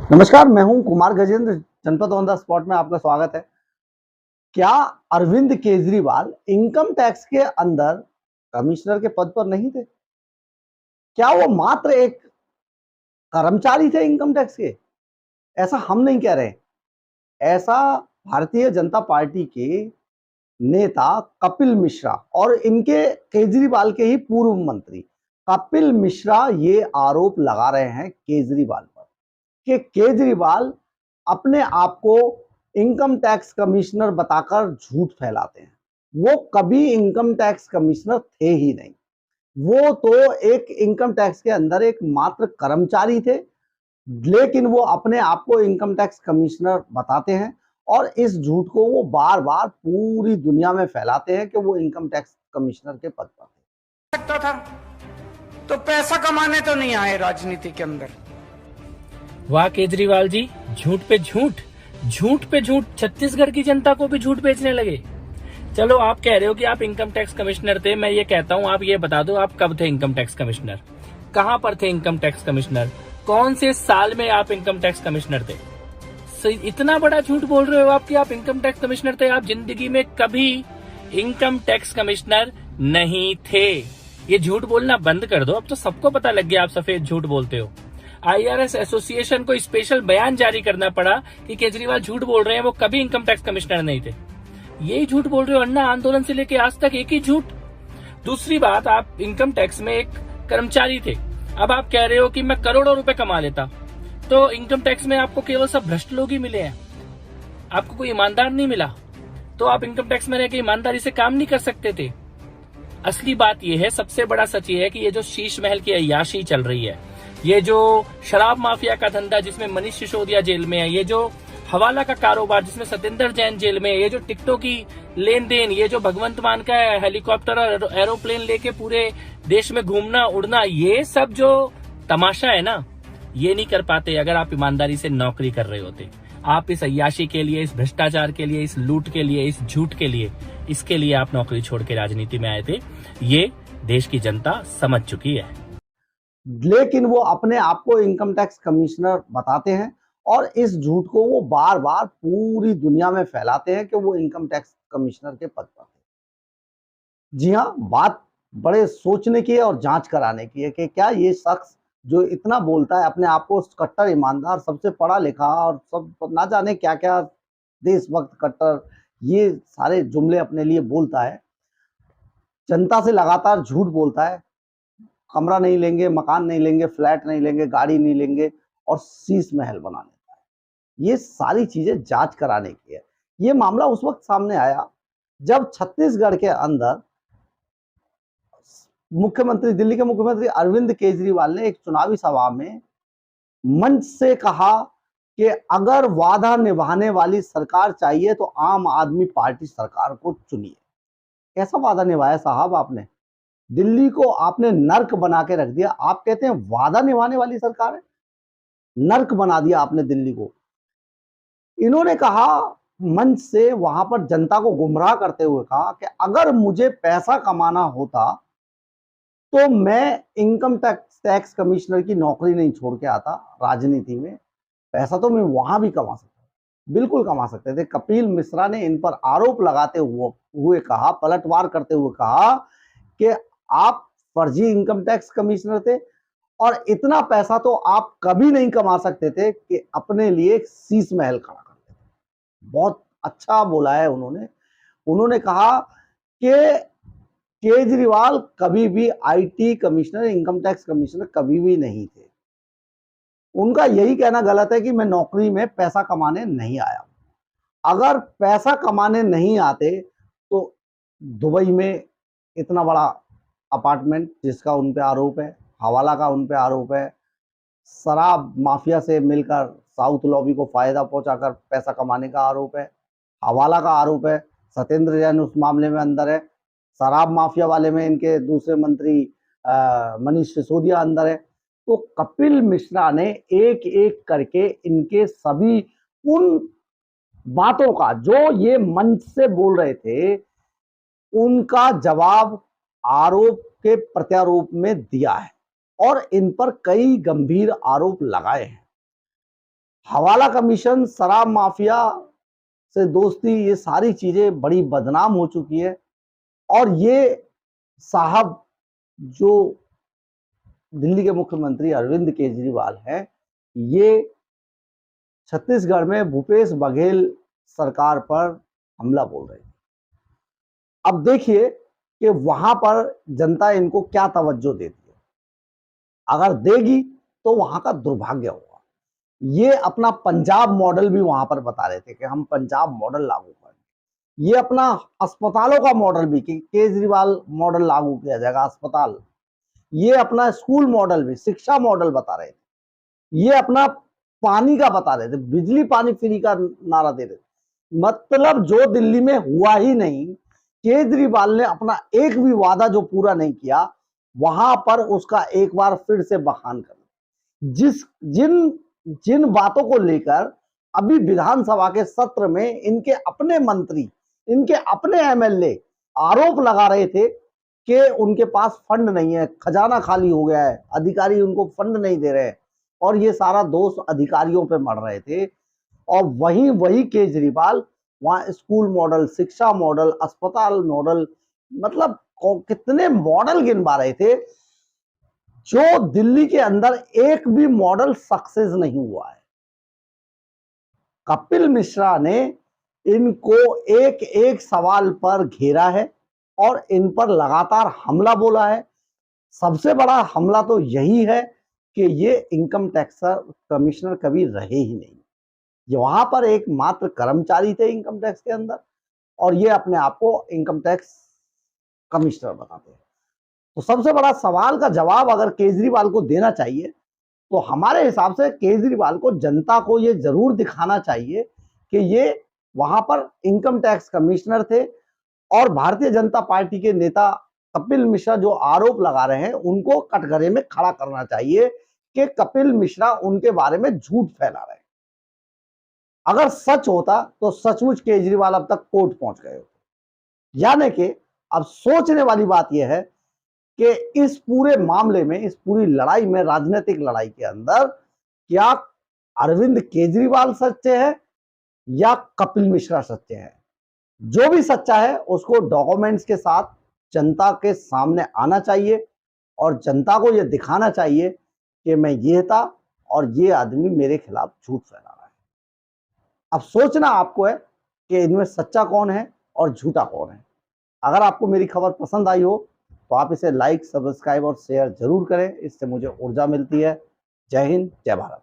नमस्कार, मैं हूं कुमार गजेंद्र। जनपद ऑन द स्पॉट में आपका स्वागत है। क्या अरविंद केजरीवाल इनकम टैक्स के अंदर कमिश्नर के पद पर नहीं थे? क्या वो मात्र एक कर्मचारी थे इनकम टैक्स के? ऐसा हम नहीं कह रहे। ऐसा भारतीय जनता पार्टी के नेता कपिल मिश्रा और इनके केजरीवाल के ही पूर्व मंत्री कपिल मिश्रा ये आरोप लगा रहे हैं केजरीवाल पर कि केजरीवाल अपने आप को इनकम टैक्स कमिश्नर बताकर झूठ फैलाते हैं। वो कभी इनकम टैक्स कमिश्नर थे ही नहीं। वो तो एक इनकम टैक्स के अंदर एक मात्र कर्मचारी थे, लेकिन वो अपने आप को इनकम टैक्स कमिश्नर बताते हैं और इस झूठ को वो बार बार पूरी दुनिया में फैलाते हैं कि वो इनकम टैक्स कमिश्नर के पद पर थे। सकता था तो पैसा कमाने तो नहीं आए राजनीति के अंदर। वाह केजरीवाल जी, झूठ पे झूठ, झूठ पे झूठ, छत्तीसगढ़ की जनता को भी झूठ बेचने लगे। चलो, आप कह रहे हो कि आप इनकम टैक्स कमिश्नर थे। मैं ये कहता हूँ, आप ये बता दो, आप कब थे इनकम टैक्स कमिश्नर? कहाँ पर थे इनकम टैक्स कमिश्नर? कौन से साल में आप इनकम टैक्स कमिश्नर थे? इतना बड़ा झूठ बोल रहे हो आप कि आप इनकम टैक्स कमिश्नर थे। आप जिंदगी में कभी इनकम टैक्स कमिश्नर नहीं थे। ये झूठ बोलना बंद कर दो। अब तो सबको पता लग गया आप सफेद झूठ बोलते हो। IRS एसोसिएशन को स्पेशल बयान जारी करना पड़ा कि केजरीवाल झूठ बोल रहे हैं, वो कभी इनकम टैक्स कमिश्नर नहीं थे। यही झूठ बोल रहे हो अन्ना आंदोलन से लेके आज तक, एक ही झूठ। दूसरी बात, आप इनकम टैक्स में एक कर्मचारी थे। अब आप कह रहे हो कि मैं करोड़ों रुपए कमा लेता, तो इनकम टैक्स में आपको केवल सब भ्रष्ट लोग ही मिले हैं, आपको कोई ईमानदार नहीं मिला। तो आप इनकम टैक्स में रह के ईमानदारी से काम नहीं कर सकते थे। असली बात यह है, सबसे बड़ा सच ये है कि ये जो शीश महल की अय्याशी चल रही है, ये जो शराब माफिया का धंधा जिसमें मनीष सिसोदिया जेल में है, ये जो हवाला का कारोबार जिसमें सत्येंद्र जैन जेल में है, ये जो टिकटों की लेन देन, ये जो भगवंत मान का हेलीकॉप्टर और एरोप्लेन लेके पूरे देश में घूमना उड़ना, ये सब जो तमाशा है ना, ये नहीं कर पाते अगर आप ईमानदारी से नौकरी कर रहे होते। आप इस अय्याशी के लिए, इस भ्रष्टाचार के लिए, इस लूट के लिए, इस झूठ के लिए, इसके लिए आप नौकरी छोड़ के राजनीति में आए थे। ये देश की जनता समझ चुकी है। लेकिन वो अपने आप को इनकम टैक्स कमिश्नर बताते हैं और इस झूठ को वो बार बार पूरी दुनिया में फैलाते हैं कि वो इनकम टैक्स कमिश्नर के पद पर थे। जी हाँ, बात बड़े सोचने की है और जांच कराने की है कि क्या ये शख्स जो इतना बोलता है अपने आप को कट्टर ईमानदार, सबसे पढ़ा लिखा और सब ना जाने क्या क्या देशभक्त कट्टर, ये सारे जुमले अपने लिए बोलता है, जनता से लगातार झूठ बोलता है, कमरा नहीं लेंगे, मकान नहीं लेंगे, फ्लैट नहीं लेंगे, गाड़ी नहीं लेंगे और शीश महल बना लेता है। ये सारी चीजें जांच कराने की है। ये मामला उस वक्त सामने आया जब छत्तीसगढ़ के अंदर मुख्यमंत्री, दिल्ली के मुख्यमंत्री अरविंद केजरीवाल ने एक चुनावी सभा में मंच से कहा कि अगर वादा निभाने वाली सरकार चाहिए तो आम आदमी पार्टी सरकार को चुनिए। कैसा वादा निभाया साहब आपने? दिल्ली को आपने नर्क बना के रख दिया। आप कहते हैं वादा निभाने वाली सरकार है, नर्क बना दिया आपने दिल्ली को। इन्होंने कहा मंच से, वहां पर जनता को गुमराह करते हुए कहा कि अगर मुझे पैसा कमाना होता तो मैं इनकम टैक्स कमिश्नर की नौकरी नहीं छोड़ के आता राजनीति में। पैसा तो मैं वहां भी कमा सकता, बिल्कुल कमा सकते थे। कपिल मिश्रा ने इन पर आरोप लगाते हुए कहा, पलटवार करते हुए कहा कि आप फर्जी इनकम टैक्स कमिश्नर थे और इतना पैसा तो आप कभी नहीं कमा सकते थे कि अपने लिए एक शीश महल खड़ा करते थे। बहुत अच्छा बोला है उन्होंने। उन्होंने कहा कि केजरीवाल कभी भी IT commissioner, income tax commissioner कभी भी नहीं थे। उनका यही कहना गलत है कि मैं नौकरी में पैसा कमाने नहीं आया। अगर पैसा कमाने नहीं आते तो दुबई में इतना बड़ा अपार्टमेंट जिसका उन पे आरोप है, हवाला का उन पे आरोप है, शराब माफिया से मिलकर साउथ लॉबी को फायदा पहुंचाकर पैसा कमाने का आरोप है, हवाला का आरोप है, सत्येंद्र जैन उस मामले में अंदर है, शराब माफिया वाले में इनके दूसरे मंत्री मनीष सिसोदिया अंदर है। तो कपिल मिश्रा ने एक एक करके इनके सभी उन बातों का जो ये मंच से बोल रहे थे उनका जवाब आरोप के प्रत्यारोप में दिया है और इन पर कई गंभीर आरोप लगाए हैं। हवाला कमीशन, शराब माफिया से दोस्ती, ये सारी चीजें बड़ी बदनाम हो चुकी है। और ये साहब जो दिल्ली के मुख्यमंत्री अरविंद केजरीवाल हैं, ये छत्तीसगढ़ में भूपेश बघेल सरकार पर हमला बोल रहे थे। अब देखिए कि वहां पर जनता इनको क्या तवज्जो देती है। अगर देगी तो वहां का दुर्भाग्य होगा। ये अपना पंजाब मॉडल भी वहां पर बता रहे थे कि हम पंजाब मॉडल लागू करेंगे। ये अपना अस्पतालों का मॉडल भी, कि केजरीवाल मॉडल लागू किया जाएगा अस्पताल। ये अपना स्कूल मॉडल भी, शिक्षा मॉडल बता रहे थे। ये अपना पानी का बता रहे थे, बिजली पानी फ्री का नारा दे रहे थे। मतलब जो दिल्ली में हुआ ही नहीं, केजरीवाल ने अपना एक भी वादा जो पूरा नहीं किया, वहां पर उसका एक बार फिर से बखान कर जिन बातों को लेकर अभी विधानसभा के सत्र में इनके अपने मंत्री, इनके अपने एमएलए आरोप लगा रहे थे कि उनके पास फंड नहीं है, खजाना खाली हो गया है, अधिकारी उनको फंड नहीं दे रहे, और ये सारा दोष अधिकारियों पे मर रहे थे। और वही केजरीवाल वहां स्कूल मॉडल, शिक्षा मॉडल, अस्पताल मॉडल, मतलब कितने मॉडल गिनवा रहे थे, जो दिल्ली के अंदर एक भी मॉडल सक्सेस नहीं हुआ है। कपिल मिश्रा ने इनको एक एक सवाल पर घेरा है और इन पर लगातार हमला बोला है। सबसे बड़ा हमला तो यही है कि ये इनकम टैक्स कमिश्नर कभी रहे ही नहीं। ये वहां पर एक मात्र कर्मचारी थे इनकम टैक्स के अंदर, और ये अपने आप को इनकम टैक्स कमिश्नर बताते हैं। तो सबसे बड़ा सवाल का जवाब अगर केजरीवाल को देना चाहिए, तो हमारे हिसाब से केजरीवाल को जनता को ये जरूर दिखाना चाहिए कि ये वहां पर इनकम टैक्स कमिश्नर थे, और भारतीय जनता पार्टी के नेता कपिल मिश्रा जो आरोप लगा रहे हैं, उनको कटघरे में खड़ा करना चाहिए कि कपिल मिश्रा उनके बारे में झूठ फैला रहे हैं। अगर सच होता तो सचमुच केजरीवाल अब तक कोर्ट पहुंच गए होते। यानी कि अब सोचने वाली बात यह है कि इस पूरे मामले में, इस पूरी लड़ाई में, राजनीतिक लड़ाई के अंदर, क्या अरविंद केजरीवाल सच्चे हैं या कपिल मिश्रा सच्चे हैं? जो भी सच्चा है उसको डॉक्यूमेंट्स के साथ जनता के सामने आना चाहिए और जनता को यह दिखाना चाहिए कि मैं ये था और ये आदमी मेरे खिलाफ झूठ फैला रहा है। अब सोचना आपको है कि इनमें सच्चा कौन है और झूठा कौन है। अगर आपको मेरी खबर पसंद आई हो तो आप इसे लाइक, सब्सक्राइब और शेयर जरूर करें, इससे मुझे ऊर्जा मिलती है। जय हिंद, जय भारत।